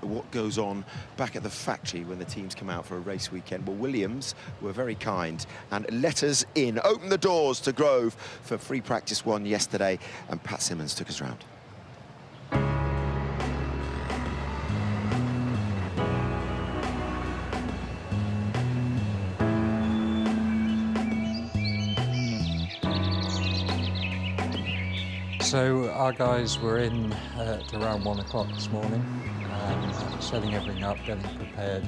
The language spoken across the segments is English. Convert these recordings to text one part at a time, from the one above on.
What goes on back at the factory when the teams come out for a race weekend? Well, Williams were very kind and let us in, opened the doors to Grove for free practice one yesterday, and Pat Simmons took us round. So our guys were in at around 1 o'clock this morning, setting everything up, getting prepared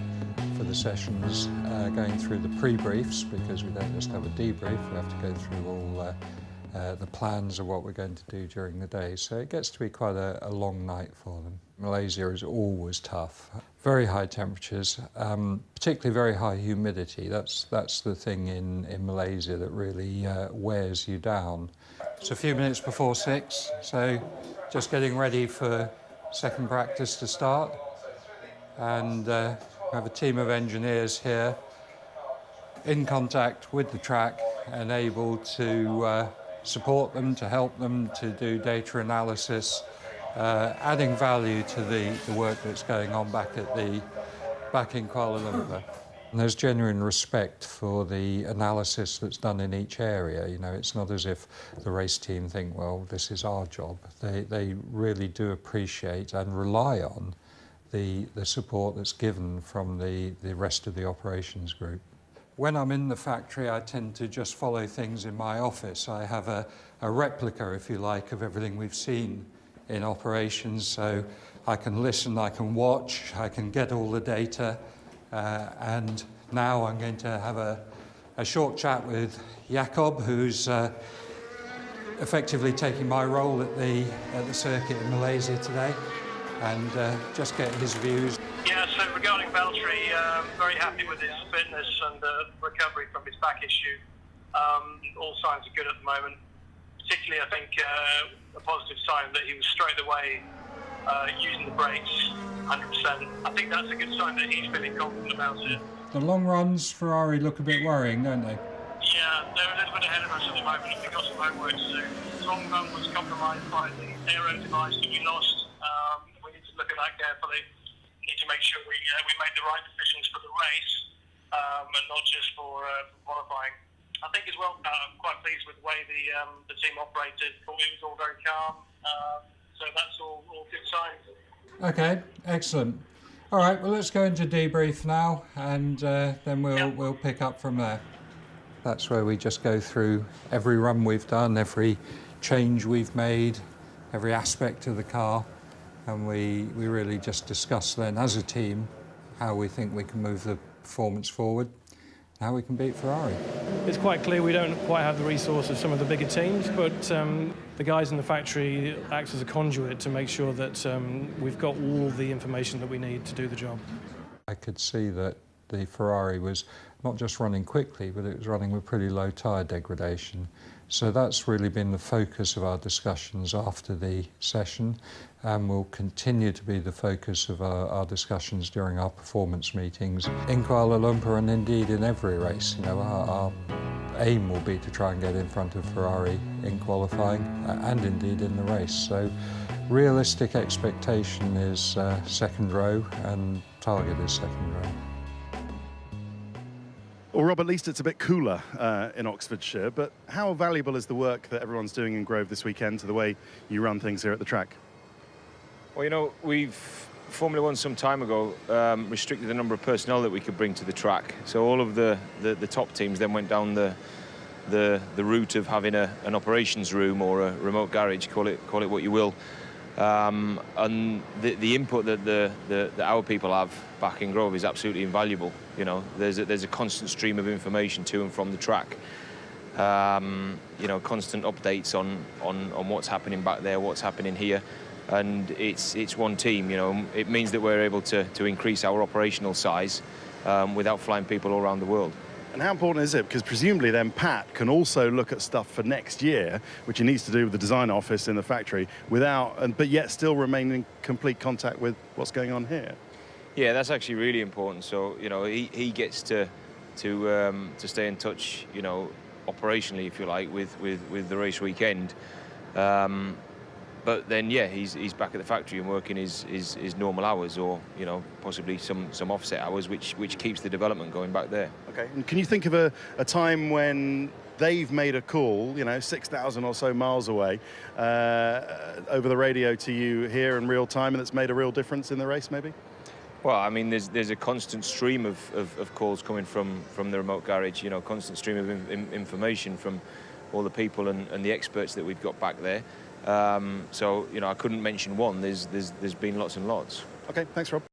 for the sessions, going through the pre-briefs, because we don't just have a debrief, we have to go through all the plans of what we're going to do during the day. So it gets to be quite a long night for them. Malaysia is always tough. Very high temperatures, particularly very high humidity. That's the thing in Malaysia that really wears you down. It's a few minutes before 6, so just getting ready for second practice to start. And we have a team of engineers here in contact with the track and able to support them, to help them to do data analysis, adding value to the work that's going on back in Kuala Lumpur. And there's genuine respect for the analysis that's done in each area. You know, it's not as if the race team think, well, this is our job. They really do appreciate and rely on the support that's given from the rest of the operations group. When I'm in the factory, I tend to just follow things in my office. I have a replica, if you like, of everything we've seen in operations, so I can listen, I can watch, I can get all the data. And now I'm going to have a short chat with Jakob, who's effectively taking my role at the circuit in Malaysia today, and just get his views. Yeah, so regarding Valtteri, very happy with his fitness and recovery from his back issue. All signs are good at the moment. Particularly, I think, a positive sign that he was straight away using the brakes 100%. I think that's a good sign that he's feeling confident about it. The long runs, Ferrari look a bit worrying, don't they? Yeah, they're a little bit ahead of us at the moment, and we've got some homework to do. The long run was compromised by the aero device that we lost. We need to look at that carefully. We need to make sure we make the right decisions for the race, and not just for qualifying. I think as well, I'm quite pleased with the way the team operated. It was all very calm, so that's all good signs. Okay, excellent. All right, well, let's go into debrief now, and then we'll pick up from there. That's where we just go through every run we've done, every change we've made, every aspect of the car, and we really just discuss then as a team how we think we can move the performance forward, how we can beat Ferrari. It's quite clear we don't quite have the resource of some of the bigger teams, but the guys in the factory act as a conduit to make sure that we've got all the information that we need to do the job. I could see that the Ferrari was not just running quickly, but it was running with pretty low tyre degradation. So that's really been the focus of our discussions after the session, and will continue to be the focus of our discussions during our performance meetings in Kuala Lumpur, and indeed in every race. You know, our aim will be to try and get in front of Ferrari in qualifying and indeed in the race. So realistic expectation is second row, and target is second row. Well, Rob, at least it's a bit cooler in Oxfordshire, but how valuable is the work that everyone's doing in Grove this weekend to the way you run things here at the track? Well, you know, Formula One some time ago restricted the number of personnel that we could bring to the track. So all of the top teams then went down the route of having an operations room or a remote garage, call it what you will. And the input that our people have back in Grove is absolutely invaluable. You know, there's a constant stream of information to and from the track. You know, constant updates on what's happening back there, what's happening here, and it's one team. You know, it means that we're able to increase our operational size without flying people all around the world. And how important is it? Because presumably then Pat can also look at stuff for next year, which he needs to do with the design office in the factory, but yet still remain in complete contact with what's going on here. Yeah, that's actually really important. So, you know, he gets to stay in touch, you know, operationally, if you like, with the race weekend. But But then, yeah, he's back at the factory and working his normal hours, or possibly some offset hours, which keeps the development going back there. Okay. And can you think of a time when they've made a call, 6,000 or so miles away, over the radio to you here in real time, and it's made a real difference in the race, maybe? Well, I mean, there's a constant stream of calls coming from the remote garage, constant stream of information from all the people and the experts that we've got back there. So, I couldn't mention one. There's been lots and lots. Okay, thanks, Rob.